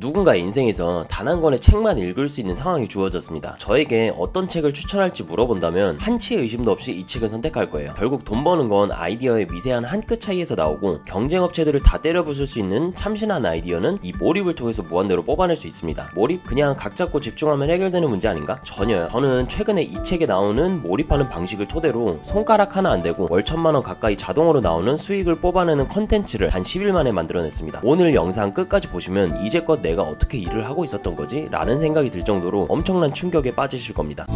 누군가의 인생에서 단 한 권의 책만 읽을 수 있는 상황이 주어졌습니다. 저에게 어떤 책을 추천할지 물어본다면 한치의 의심도 없이 이 책을 선택할 거예요. 결국 돈 버는 건 아이디어의 미세한 한 끗 차이에서 나오고 경쟁업체들을 다 때려 부술 수 있는 참신한 아이디어는 이 몰입을 통해서 무한대로 뽑아낼 수 있습니다. 몰입? 그냥 각 잡고 집중하면 해결되는 문제 아닌가? 전혀요. 저는 최근에 이 책에 나오는 몰입하는 방식을 토대로 손가락 하나 안 대고 월 1000만원 가까이 자동으로 나오는 수익을 뽑아내는 컨텐츠를 단 10일 만에 만들어냈습니다. 오늘 영상 끝까지 보시면 이제껏 내가 어떻게 일을 하고 있었던 거지? 라는 생각이 들 정도로 엄청난 충격에 빠지실 겁니다.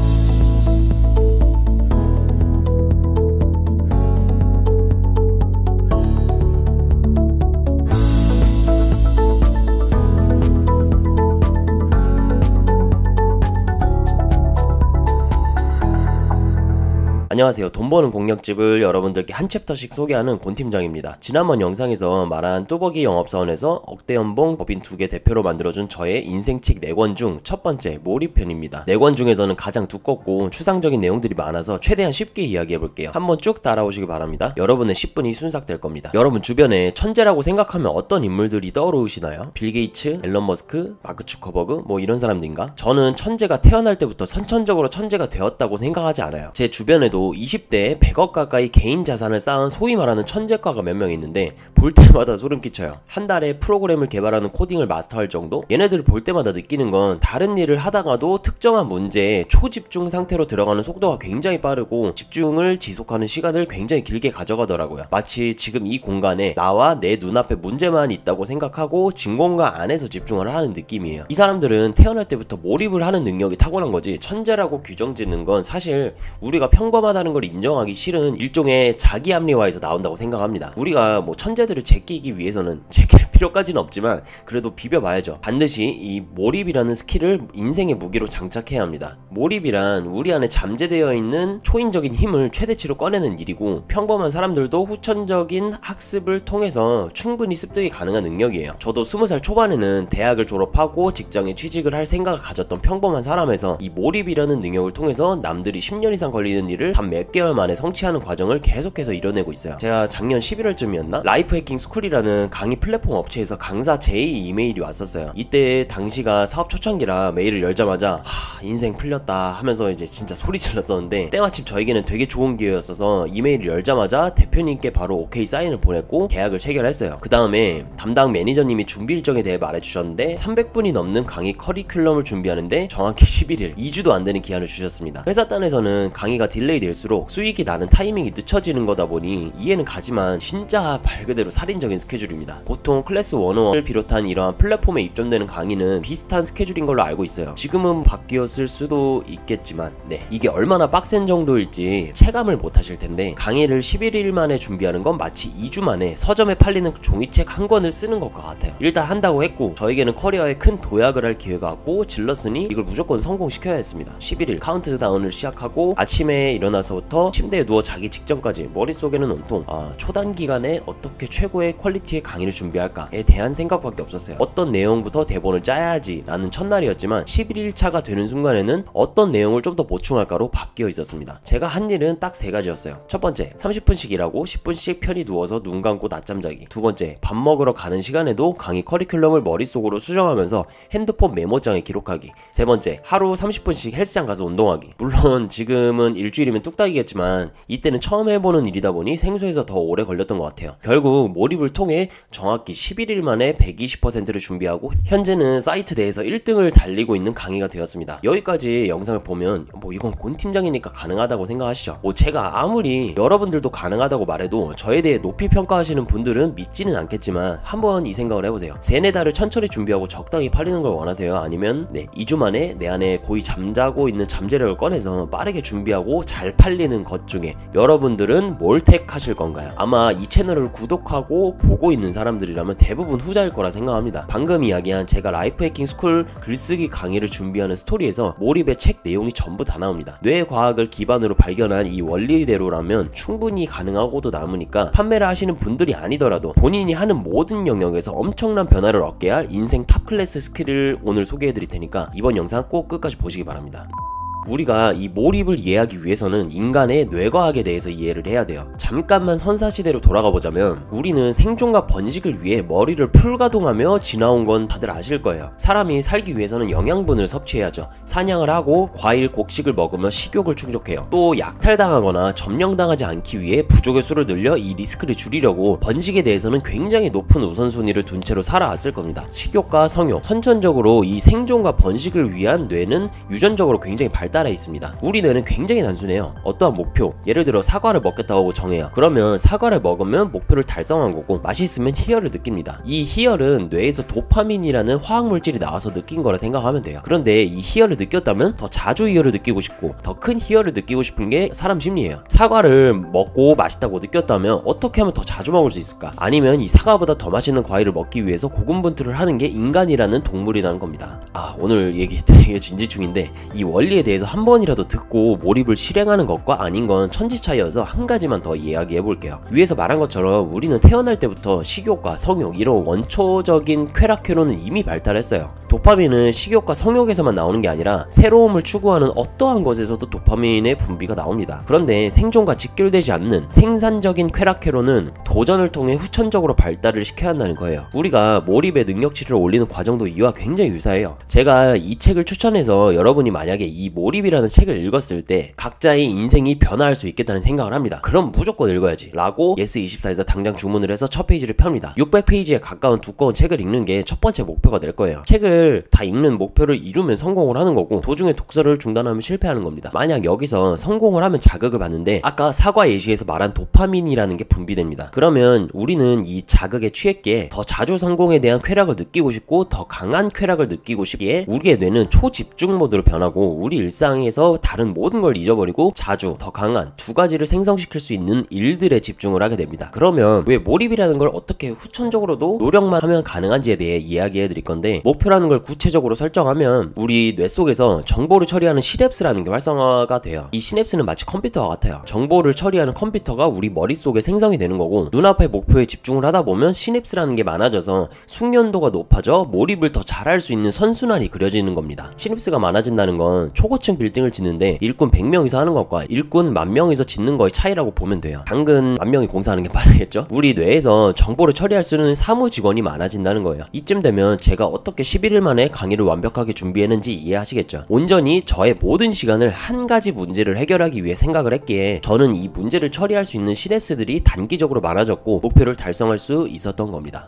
안녕하세요. 돈 버는 공략집을 여러분들께 한 챕터씩 소개하는 권 팀장입니다. 지난번 영상에서 말한 뚜벅이 영업사원에서 억대 연봉 법인 2개 대표로 만들어준 저의 인생책 4권 중 첫 번째 몰입편입니다. 4권 중에서는 가장 두껍고 추상적인 내용들이 많아서 최대한 쉽게 이야기해볼게요. 한번 쭉 따라오시기 바랍니다. 여러분의 10분이 순삭될 겁니다. 여러분 주변에 천재라고 생각하면 어떤 인물들이 떠오르시나요? 빌 게이츠, 앨런 머스크, 마크 주커버그 뭐 이런 사람들인가? 저는 천재가 태어날 때부터 선천적으로 천재가 되었다고 생각하지 않아요. 제 주변에도 20대에 100억 가까이 개인 자산을 쌓은 소위 말하는 천재가가 몇 명 있는데 볼 때마다 소름 끼쳐요. 한 달에 프로그램을 개발하는 코딩을 마스터할 정도? 얘네들을 볼 때마다 느끼는 건 다른 일을 하다가도 특정한 문제에 초집중 상태로 들어가는 속도가 굉장히 빠르고 집중을 지속하는 시간을 굉장히 길게 가져가더라고요. 마치 지금 이 공간에 나와 내 눈앞에 문제만 있다고 생각하고 진공관 안에서 집중을 하는 느낌이에요. 이 사람들은 태어날 때부터 몰입을 하는 능력이 타고난 거지 천재라고 규정짓는 건 사실 우리가 평범하다는 걸 인정하기 싫은 일종의 자기 합리화에서 나온다고 생각합니다. 우리가 뭐 천재들을 제끼기 위해서는 제낄 필요까지는 없지만 그래도 비벼봐야죠. 반드시 이 몰입이라는 스킬을 인생의 무기로 장착해야 합니다. 몰입이란 우리 안에 잠재되어 있는 초인적인 힘을 최대치로 꺼내는 일이고 평범한 사람들도 후천적인 학습을 통해서 충분히 습득이 가능한 능력이에요. 저도 20살 초반에는 대학을 졸업하고 직장에 취직을 할 생각을 가졌던 평범한 사람에서 이 몰입이라는 능력을 통해서 남들이 10년 이상 걸리는 일을 단 몇 개월 만에 성취하는 과정을 계속해서 이뤄내고 있어요. 제가 작년 11월쯤이었나? 라이프 해킹 스쿨이라는 강의 플랫폼 업체에서 강사 제의 이메일이 왔었어요. 이때 당시가 사업 초창기라 메일을 열자마자 인생 풀렸다 하면서 이제 진짜 소리 질렀었는데 때마침 저에게는 되게 좋은 기회였어서 이메일을 열자마자 대표님께 바로 오케이 사인을 보냈고 계약을 체결했어요. 그 다음에 담당 매니저님이 준비 일정에 대해 말해주셨는데 300분이 넘는 강의 커리큘럼을 준비하는데 정확히 11일 2주도 안 되는 기한을 주셨습니다. 회사 단에서는 강의가 딜레이 될수록 수익이 나는 타이밍이 늦춰지는 거다 보니 이해는 가지만 진짜 말 그대로 살인적인 스케줄입니다. 보통 클래스 101을 비롯한 이러한 플랫폼에 입점되는 강의는 비슷한 스케줄인 걸로 알고 있어요. 지금은 바뀌었을 수도 있겠지만 이게 얼마나 빡센 정도일지 체감을 못 하실 텐데 강의를 11일 만에 준비하는 건 마치 2주 만에 서점에 팔리는 종이책 한 권을 쓰는 것과 같아요. 일단 한다고 했고 저에게는 커리어에 큰 도약을 할 기회가 왔고 질렀으니 이걸 무조건 성공시켜야 했습니다. 11일 카운트다운을 시작하고 아침에 일어나서부터 침대에 누워 자기 직전까지 머릿속에는 온통 초단기간에 어떻게 최고의 퀄리티의 강의를 준비할까에 대한 생각밖에 없었어요. 어떤 내용부터 대본을 짜야지 라는 첫날이었지만 11일차가 되는 순간에는 어떤 내용을 좀 더 보충할까로 바뀌어 있었습니다. 제가 한 일은 딱 3가지였어요. 첫 번째 30분씩 일하고 10분씩 편히 누워서 눈 감고 낮잠 자기. 두 번째 밥 먹으러 가는 시간에도 강의 커리큘럼을 머릿속으로 수정하면서 핸드폰 메모장에 기록하기. 세 번째 하루 30분씩 헬스장 가서 운동하기. 물론 지금은 일주일이면 뚝딱이겠지만 이때는 처음 해보는 일이다 보니 생소해서 더 오래 걸렸던 것 같아요. 결국 몰입을 통해 정확히 11일 만에 120%를 준비하고 현재는 사이트 내에서 1등을 달리고 있는 강의가 되었습니다. 여기까지 영상을 보면 이건 권 팀장이니까 가능하다고 생각하시죠? 제가 아무리 여러분들도 가능하다고 말해도 저에 대해 높이 평가하시는 분들은 믿지는 않겠지만 한번 이 생각을 해보세요. 3-4달을 천천히 준비하고 적당히 팔리는 걸 원하세요? 아니면 2주 만에 내 안에 고이 잠자고 있는 잠재력을 꺼내서 빠르게 준비하고 잘 팔리는 것 중에 여러분들은 뭘 택하실 건가요? 아마 이 채널을 구독하고 보고 있는 사람들이라면 대부분 후자일 거라 생각합니다. 방금 이야기한 제가 라이프 해킹 스쿨 글쓰기 강의를 준비하는 스토리에서 몰입의 책 내용이 전부 다 나옵니다. 뇌과학을 기반으로 발견한 이 원리대로라면 충분히 가능하고도 남으니까 판매를 하시는 분들이 아니더라도 본인이 하는 모든 영역에서 엄청난 변화를 얻게 할 인생 탑 클래스 스킬을 오늘 소개해 드릴 테니까 이번 영상 꼭 끝까지 보시기 바랍니다. 우리가 이 몰입을 이해하기 위해서는 인간의 뇌과학에 대해서 이해를 해야 돼요. 잠깐만 선사시대로 돌아가 보자면 우리는 생존과 번식을 위해 머리를 풀가동하며 지나온 건 다들 아실 거예요. 사람이 살기 위해서는 영양분을 섭취해야죠. 사냥을 하고 과일, 곡식을 먹으며 식욕을 충족해요. 또 약탈당하거나 점령당하지 않기 위해 부족의 수를 늘려 이 리스크를 줄이려고 번식에 대해서는 굉장히 높은 우선순위를 둔 채로 살아왔을 겁니다. 식욕과 성욕, 선천적으로 이 생존과 번식을 위한 뇌는 유전적으로 굉장히 발달해 있습니다. 우리 뇌는 굉장히 단순해요. 어떠한 목표, 예를 들어 사과를 먹겠다고 정해요. 그러면 사과를 먹으면 목표를 달성한 거고 맛있으면 희열을 느낍니다. 이 희열은 뇌에서 도파민이라는 화학물질이 나와서 느낀 거라 생각하면 돼요. 그런데 이 희열을 느꼈다면 더 자주 희열을 느끼고 싶고 더 큰 희열을 느끼고 싶은 게 사람 심리예요. 사과를 먹고 맛있다고 느꼈다면 어떻게 하면 더 자주 먹을 수 있을까? 아니면 이 사과보다 더 맛있는 과일을 먹기 위해서 고군분투를 하는 게 인간이라는 동물이라는 겁니다. 오늘 얘기 되게 진지충인데 이 원리에 대해서 한 번이라도 듣고 몰입을 실행하는 것과 아닌 건 천지 차이여서 한 가지만 더 이야기해 볼게요. 위에서 말한 것처럼 우리는 태어날 때부터 식욕과 성욕 이런 원초적인 쾌락회로는 이미 발달했어요. 도파민은 식욕과 성욕에서만 나오는 게 아니라 새로움을 추구하는 어떠한 것에서도 도파민의 분비가 나옵니다. 그런데 생존과 직결되지 않는 생산적인 쾌락회로는 도전을 통해 후천적으로 발달을 시켜야 한다는 거예요. 우리가 몰입의 능력치를 올리는 과정도 이와 굉장히 유사해요. 제가 이 책을 추천해서 여러분이 만약에 이 몰입이라는 책을 읽었을 때 각자의 인생이 변화할 수 있겠다는 생각을 합니다. 그럼 무조건 읽어야지 라고 예스24에서 당장 주문을 해서 첫 페이지를 펴니다. 600페이지에 가까운 두꺼운 책을 읽는 게 첫 번째 목표가 될 거예요. 책을 다 읽는 목표를 이루면 성공을 하는 거고 도중에 독서를 중단하면 실패하는 겁니다. 만약 여기서 성공을 하면 자극을 받는데 아까 사과 예시에서 말한 도파민이라는 게 분비됩니다. 그러면 우리는 이 자극에 취했기에 더 자주 성공에 대한 쾌락을 느끼고 싶고 더 강한 쾌락을 느끼고 싶기에 우리의 뇌는 초집중 모드로 변하고 우리 일상에서 다른 모든 걸 잊어버리고 자주 더 강한 두 가지를 생성시킬 수 있는 일들에 집중을 하게 됩니다. 그러면 왜 몰입이라는 걸 어떻게 후천적으로도 노력만 하면 가능한지에 대해 이야기해 드릴 건데 목표라는 걸 구체적으로 설정하면 우리 뇌 속에서 정보를 처리하는 시냅스라는 게 활성화가 돼요. 이 시냅스는 마치 컴퓨터와 같아요. 정보를 처리하는 컴퓨터가 우리 머릿속에 생성이 되는 거고 눈앞의 목표에 집중을 하다 보면 시냅스라는 게 많아져서 숙련도가 높아져 몰입을 더 잘할 수 있는 선순환이 그려지는 겁니다. 시냅스가 많아진다는 건 초고층 빌딩을 짓는데 일꾼 100명이서 하는 것과 일꾼 10,000명이서 짓는 거의 차이라고 보면 돼요. 당근 10,000명이 공사하는 게 빠르겠죠? 우리 뇌에서 정보를 처리할 수 있는 사무 직원이 많아진다는 거예요. 이쯤 되면 제가 어떻게 11일 만에 강의를 완벽하게 준비했는지 이해하시겠죠? 온전히 저의 모든 시간을 한 가지 문제를 해결하기 위해 생각을 했기에 저는 이 문제를 처리할 수 있는 시냅스들이 단기적으로 많아졌고 목표를 달성할 수 있었던 겁니다.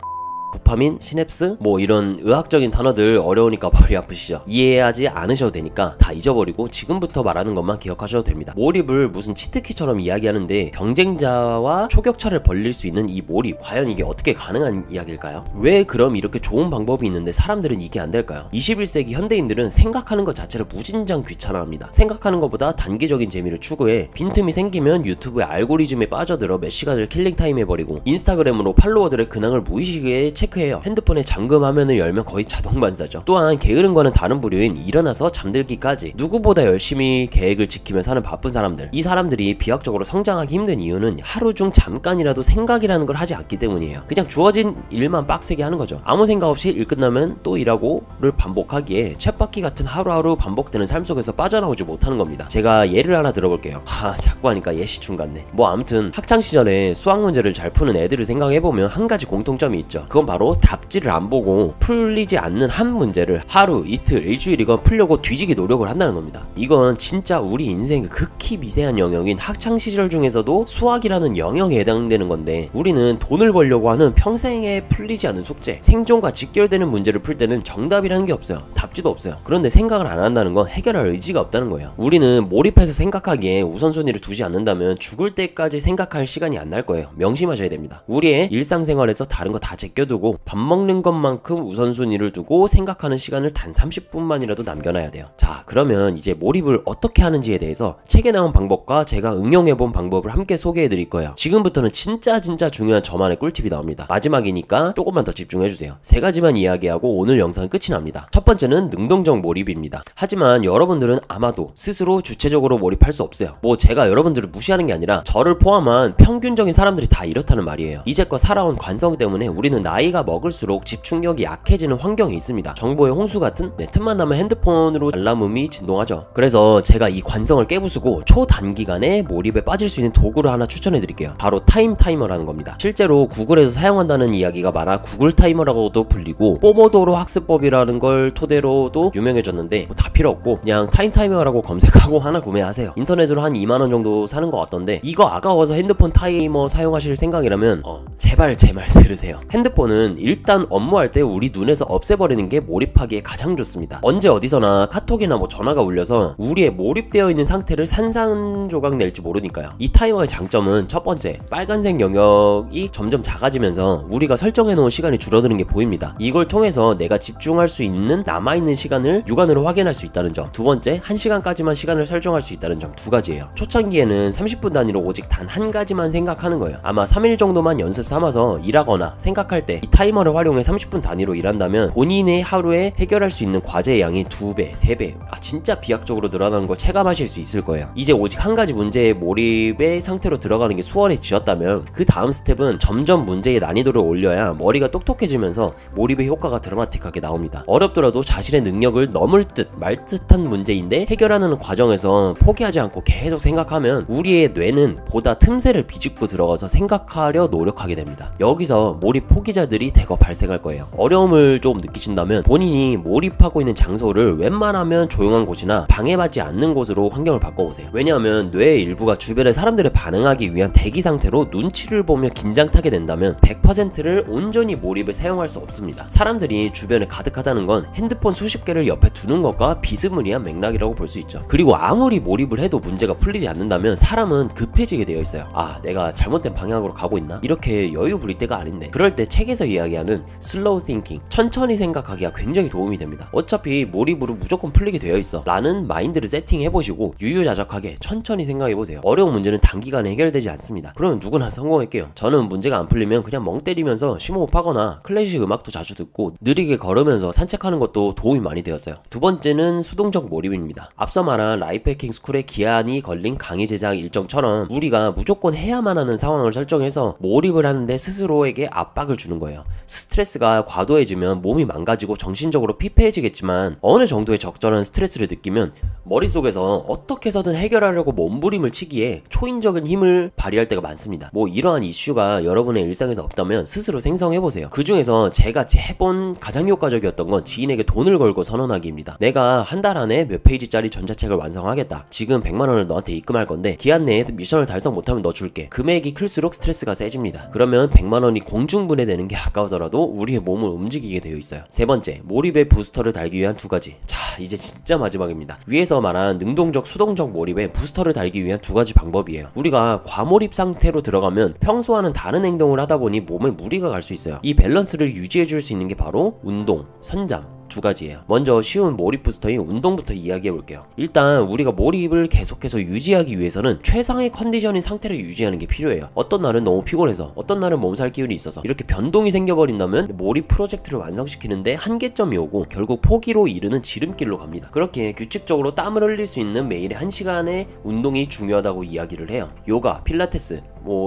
도파민, 시냅스, 뭐 이런 의학적인 단어들 어려우니까 머리 아프시죠? 이해하지 않으셔도 되니까 다 잊어버리고 지금부터 말하는 것만 기억하셔도 됩니다. 몰입을 무슨 치트키처럼 이야기하는데 경쟁자와 초격차를 벌릴 수 있는 이 몰입, 과연 이게 어떻게 가능한 이야기일까요? 왜 그럼 이렇게 좋은 방법이 있는데 사람들은 이게 안 될까요? 21세기 현대인들은 생각하는 것 자체를 무진장 귀찮아합니다. 생각하는 것보다 단기적인 재미를 추구해 빈틈이 생기면 유튜브의 알고리즘에 빠져들어 몇 시간을 킬링타임 해버리고 인스타그램으로 팔로워들의 근황을 무의식에 체크해요. 핸드폰에 잠금 화면을 열면 거의 자동 반사죠. 또한 게으름과는 다른 부류인 일어나서 잠들기까지 누구보다 열심히 계획을 지키며 사는 바쁜 사람들, 이 사람들이 비약적으로 성장하기 힘든 이유는 하루 중 잠깐이라도 생각이라는 걸 하지 않기 때문이에요. 그냥 주어진 일만 빡세게 하는 거죠. 아무 생각 없이 일 끝나면 또 일하고를 반복하기에 쳇바퀴 같은 하루하루 반복되는 삶 속에서 빠져나오지 못하는 겁니다. 제가 예를 하나 들어볼게요. 자꾸 하니까 예시충 같네. 뭐 아무튼 학창시절에 수학 문제를 잘 푸는 애들을 생각해보면 한 가지 공통점이 있죠. 그건 바로 답지를 안 보고 풀리지 않는 한 문제를 하루, 이틀, 일주일이건 풀려고 뒤지게 노력을 한다는 겁니다. 이건 진짜 우리 인생의 극히 미세한 영역인 학창시절 중에서도 수학이라는 영역에 해당되는 건데 우리는 돈을 벌려고 하는 평생에 풀리지 않는 숙제, 생존과 직결되는 문제를 풀 때는 정답이라는 게 없어요. 답지도 없어요. 그런데 생각을 안 한다는 건 해결할 의지가 없다는 거예요. 우리는 몰입해서 생각하기에 우선순위를 두지 않는다면 죽을 때까지 생각할 시간이 안 날 거예요. 명심하셔야 됩니다. 우리의 일상생활에서 다른 거 다 제껴두고 밥 먹는 것만큼 우선순위를 두고 생각하는 시간을 단 30분만이라도 남겨놔야 돼요. 자, 그러면 이제 몰입을 어떻게 하는지에 대해서 책에 나온 방법과 제가 응용해본 방법을 함께 소개해드릴 거예요. 지금부터는 진짜 중요한 저만의 꿀팁이 나옵니다. 마지막이니까 조금만 더 집중해주세요. 세 가지만 이야기하고 오늘 영상은 끝이 납니다. 첫 번째는 능동적 몰입입니다. 하지만 여러분들은 아마도 스스로 주체적으로 몰입할 수 없어요. 뭐 제가 여러분들을 무시하는 게 아니라 저를 포함한 평균적인 사람들이 다 이렇다는 말이에요. 이제껏 살아온 관성 때문에 우리는 나이 나이가 먹을수록 집중력이 약해지는 환경에 있습니다. 정보의 홍수 같은 틈만 나면 핸드폰으로 알람음이 진동하죠. 그래서 제가 이 관성을 깨부수고 초단기간에 몰입에 빠질 수 있는 도구를 하나 추천해 드릴게요. 바로 타이머라는 겁니다. 실제로 구글에서 사용한다는 이야기가 많아 구글 타이머라고도 불리고 포모도로 학습법이라는 걸 토대로도 유명해졌는데 다 필요 없고 그냥 타이머라고 검색하고 하나 구매하세요. 인터넷으로 한 2만원 정도 사는 것 같던데, 이거 아까워서 핸드폰 타이머 사용하실 생각이라면 제발 제 말 들으세요. 핸드폰은 일단 업무할 때 우리 눈에서 없애버리는 게 몰입하기에 가장 좋습니다. 언제 어디서나 카톡이나 전화가 울려서 우리의 몰입되어 있는 상태를 산산조각 낼지 모르니까요. 이 타이머의 장점은 첫 번째, 빨간색 영역이 점점 작아지면서 우리가 설정해 놓은 시간이 줄어드는 게 보입니다. 이걸 통해서 내가 집중할 수 있는 남아있는 시간을 육안으로 확인할 수 있다는 점. 두 번째, 1시간까지만 시간을 설정할 수 있다는 점. 두 가지예요. 초창기에는 30분 단위로 오직 단 한 가지만 생각하는 거예요. 아마 3일 정도만 연습 삼아서 일하거나 생각할 때 이 타이머를 활용해 30분 단위로 일한다면 본인의 하루에 해결할 수 있는 과제의 양이 2배, 3배, 진짜 비약적으로 늘어나는 걸 체감하실 수 있을 거예요. 이제 오직 한 가지 문제에 몰입의 상태로 들어가는 게 수월해지셨다면 그 다음 스텝은 점점 문제의 난이도를 올려야 머리가 똑똑해지면서 몰입의 효과가 드라마틱하게 나옵니다. 어렵더라도 자신의 능력을 넘을 듯 말 듯한 문제인데 해결하는 과정에서 포기하지 않고 계속 생각하면 우리의 뇌는 보다 틈새를 비집고 들어가서 생각하려 노력하게 됩니다. 여기서 몰입 포기자들이 대거 발생할 거예요. 어려움을 좀 느끼신다면 본인이 몰입하고 있는 장소를 웬만하면 조용한 곳이나 방해받지 않는 곳으로 환경을 바꿔보세요. 왜냐하면 뇌의 일부가 주변의 사람들에 반응하기 위한 대기 상태로 눈치를 보며 긴장 타게 된다면 100%를 온전히 몰입에 사용할 수 없습니다. 사람들이 주변에 가득하다는 건 핸드폰 수십 개를 옆에 두는 것과 비스무리한 맥락이라고 볼 수 있죠. 그리고 아무리 몰입을 해도 문제가 풀리지 않는다면 사람은 급해지게 되어 있어요. 내가 잘못된 방향으로 가고 있나? 이렇게 여유 부릴 때가 아닌데. 그럴 때 책에서 이야기하는 슬로우 띵킹, 천천히 생각하기가 굉장히 도움이 됩니다. 어차피 몰입으로 무조건 풀리게 되어 있어 라는 마인드를 세팅해보시고 유유자적하게 천천히 생각해보세요. 어려운 문제는 단기간에 해결되지 않습니다. 그러면 누구나 성공할게요. 저는 문제가 안 풀리면 그냥 멍 때리면서 심호흡하거나 클래식 음악도 자주 듣고 느리게 걸으면서 산책하는 것도 도움이 많이 되었어요. 두 번째는 수동적 몰입입니다. 앞서 말한 라이프 해킹 스쿨의 기한이 걸린 강의 제작 일정처럼 우리가 무조건 해야만 하는 상황을 설정해서 몰입을 하는데 스스로에게 압박을 주는 거예요. 스트레스가 과도해지면 몸이 망가지고 정신적으로 피폐해지겠지만 어느 정도의 적절한 스트레스를 느끼면 머릿속에서 어떻게 해서든 해결하려고 몸부림을 치기에 초인적인 힘을 발휘할 때가 많습니다. 이러한 이슈가 여러분의 일상에서 없다면 스스로 생성해보세요. 그 중에서 제가 해본 가장 효과적이었던 건 지인에게 돈을 걸고 선언하기입니다. 내가 한 달 안에 몇 페이지짜리 전자책을 완성하겠다. 지금 100만원을 너한테 입금할 건데 기한 내에 미션을 달성 못하면 너 줄게. 금액이 클수록 스트레스가 세집니다. 그러면 100만원이 공중분해되는 게 아까워서라도 우리의 몸을 움직이게 되어 있어요. 세 번째, 몰입의 부스터를 달기 위한 두 가지. 이제 진짜 마지막입니다. 위에서 말한 능동적 수동적 몰입에 부스터를 달기 위한 두 가지 방법이에요. 우리가 과몰입 상태로 들어가면 평소와는 다른 행동을 하다 보니 몸에 무리가 갈 수 있어요. 이 밸런스를 유지해 줄 수 있는 게 바로 운동, 선잠 두 가지예요. 먼저 쉬운 몰입 부스터인 운동부터 이야기해 볼게요. 일단 우리가 몰입을 계속해서 유지하기 위해서는 최상의 컨디션인 상태를 유지하는 게 필요해요. 어떤 날은 너무 피곤해서, 어떤 날은 몸살 기운이 있어서 이렇게 변동이 생겨버린다면 몰입 프로젝트를 완성시키는데 한계점이 오고 결국 포기로 이르는 지름길로 갑니다. 그렇게 규칙적으로 땀을 흘릴 수 있는 매일의 1시간의 운동이 중요하다고 이야기를 해요. 요가, 필라테스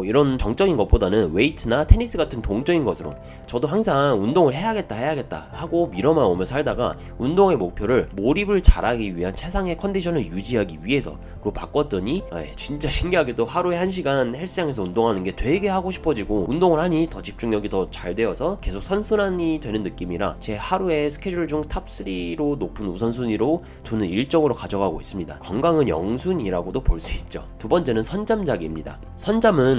이런 정적인 것보다는 웨이트나 테니스 같은 동적인 것으로, 저도 항상 운동을 해야겠다 하고 미뤄만 오며 살다가 운동의 목표를 몰입을 잘하기 위한 최상의 컨디션을 유지하기 위해서로 바꿨더니 진짜 신기하게도 하루에 1시간 헬스장에서 운동하는 게 되게 하고 싶어지고, 운동을 하니 더 집중력이 더 잘 되어서 계속 선순환이 되는 느낌이라 제 하루의 스케줄 중 탑3로 높은 우선순위로 두는 일정으로 가져가고 있습니다. 건강은 영순이라고도 볼 수 있죠. 두 번째는 선잠자기입니다. 선잠은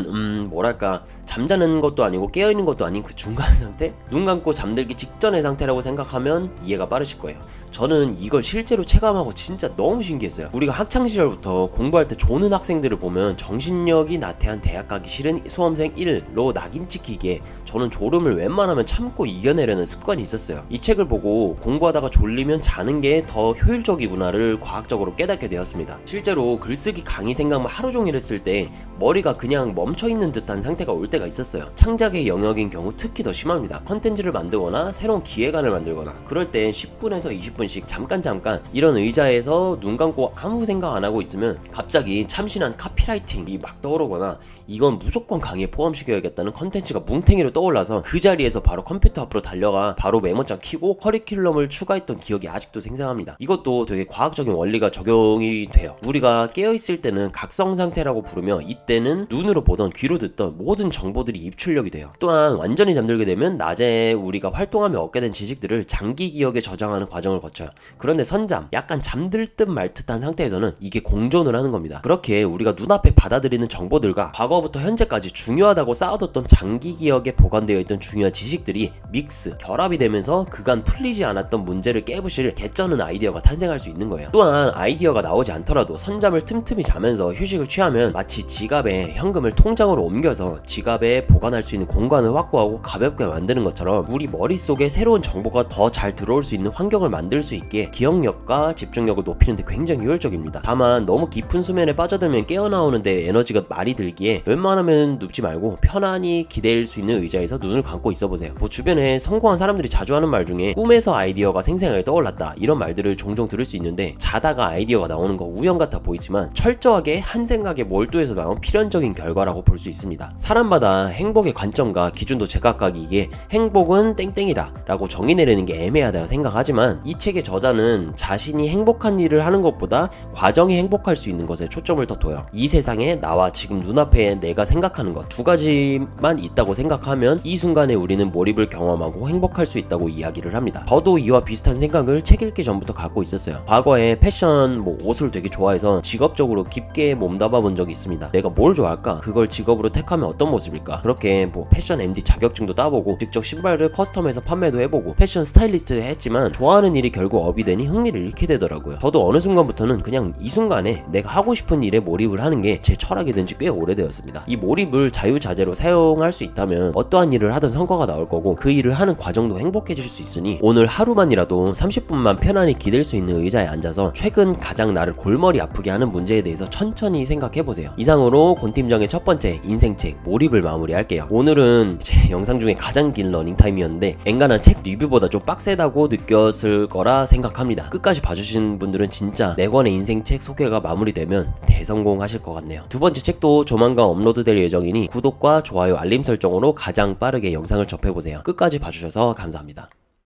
잠자는 것도 아니고 깨어있는 것도 아닌 그 중간 상태? 눈 감고 잠들기 직전의 상태라고 생각하면 이해가 빠르실 거예요. 저는 이걸 실제로 체감하고 진짜 너무 신기했어요. 우리가 학창시절부터 공부할 때 조는 학생들을 보면 정신력이 나태한 대학 가기 싫은 수험생 1로 낙인 찍히기에 저는 졸음을 웬만하면 참고 이겨내려는 습관이 있었어요. 이 책을 보고 공부하다가 졸리면 자는 게 더 효율적이구나를 과학적으로 깨닫게 되었습니다. 실제로 글쓰기 강의 생각만 하루 종일 했을 때 머리가 그냥 멈춰있는 듯한 상태가 올 때가 있었어요. 창작의 영역인 경우 특히 더 심합니다. 컨텐츠를 만들거나 새로운 기획안을 만들거나 그럴 땐 10분에서 20분씩 잠깐 이런 의자에서 눈 감고 아무 생각 안 하고 있으면 갑자기 참신한 카피라이팅이 막 떠오르거나 이건 무조건 강의에 포함시켜야겠다는 컨텐츠가 뭉탱이로 떠올라서 그 자리에서 바로 컴퓨터 앞으로 달려가 바로 메모장 켜고 커리큘럼을 추가했던 기억이 아직도 생생합니다. 이것도 되게 과학적인 원리가 적용이 돼요. 우리가 깨어있을 때는 각성 상태라고 부르며 이때는 눈으로 보던 귀로 듣던 모든 정보들이 입출력이 돼요. 또한 완전히 잠들게 되면 낮에 우리가 활동하며 얻게 된 지식들을 장기 기억에 저장하는 과정을 거쳐요. 그런데 선잠, 약간 잠들 듯 말 듯한 상태에서는 이게 공존을 하는 겁니다. 그렇게 우리가 눈앞에 받아들이는 정보들과 과거부터 현재까지 중요하다고 쌓아뒀던 장기 기억에 보관되어 있던 중요한 지식들이 믹스, 결합이 되면서 그간 풀리지 않았던 문제를 깨부실 개쩌는 아이디어가 탄생할 수 있는 거예요. 또한 아이디어가 나오지 않더라도 선잠을 틈틈이 자면서 휴식을 취하면 마치 지갑에 현금을 통장으로 옮겨서 지갑에 보관할 수 있는 공간을 확보하고 가볍게 만드는 것처럼 우리 머릿속에 새로운 정보가 더 잘 들어올 수 있는 환경을 만들 수 있게 기억력과 집중력을 높이는데 굉장히 효율적입니다. 다만 너무 깊은 수면에 빠져들면 깨어나오는데 에너지가 많이 들기에 웬만하면 눕지 말고 편안히 기댈 수 있는 의자에서 눈을 감고 있어보세요. 주변에 성공한 사람들이 자주 하는 말 중에 꿈에서 아이디어가 생생하게 떠올랐다 이런 말들을 종종 들을 수 있는데 자다가 아이디어가 나오는 거 우연 같아 보이지만 철저하게 한 생각에 몰두해서 나온 필연적인 결과라고 볼 수 있습니다. 사람마다 행복의 관점과 기준도 제각각이기에 행복은 땡땡이다 라고 정의 내리는 게 애매하다고 생각하지만 이 책의 저자는 자신이 행복한 일을 하는 것보다 과정이 행복할 수 있는 것에 초점을 더 둬요. 이 세상에 나와 지금 눈앞에 내가 생각하는 것 두 가지만 있다고 생각하면 이 순간에 우리는 몰입을 경험하고 행복할 수 있다고 이야기를 합니다. 저도 이와 비슷한 생각을 책 읽기 전부터 갖고 있었어요. 과거에 패션, 옷을 되게 좋아해서 직업적으로 깊게 몸담아 본 적이 있습니다. 내가 뭘 좋아할까? 그걸 직업으로 택하면 어떤 모습일까? 그렇게 패션 MD 자격증도 따보고 직접 신발을 커스텀해서 판매도 해보고 패션 스타일리스트도 했지만 좋아하는 일이 결국 업이 되니 흥미를 잃게 되더라고요. 저도 어느 순간부터는 그냥 이 순간에 내가 하고 싶은 일에 몰입을 하는 게 제 철학이 된 지 꽤 오래되었습니다. 이 몰입을 자유자재로 사용할 수 있다면 어떠한 일을 하든 성과가 나올 거고 그 일을 하는 과정도 행복해질 수 있으니 오늘 하루만이라도 30분만 편안히 기댈 수 있는 의자에 앉아서 최근 가장 나를 골머리 아프게 하는 문제에 대해서 천천히 생각해보세요. 이상으로 권 팀장의 첫 번째 인생책 몰입을 마무리할게요. 오늘은 제 영상 중에 가장 긴 러닝타임이었는데 엔간한 책 리뷰보다 좀 빡세다고 느꼈을 거라 생각합니다. 끝까지 봐주신 분들은 진짜 4권의 인생책 소개가 마무리되면 대성공하실 것 같네요. 두 번째 책도 조만간 업로드될 예정이니 구독과 좋아요 알림 설정으로 가장 빠르게 영상을 접해보세요. 끝까지 봐주셔서 감사합니다.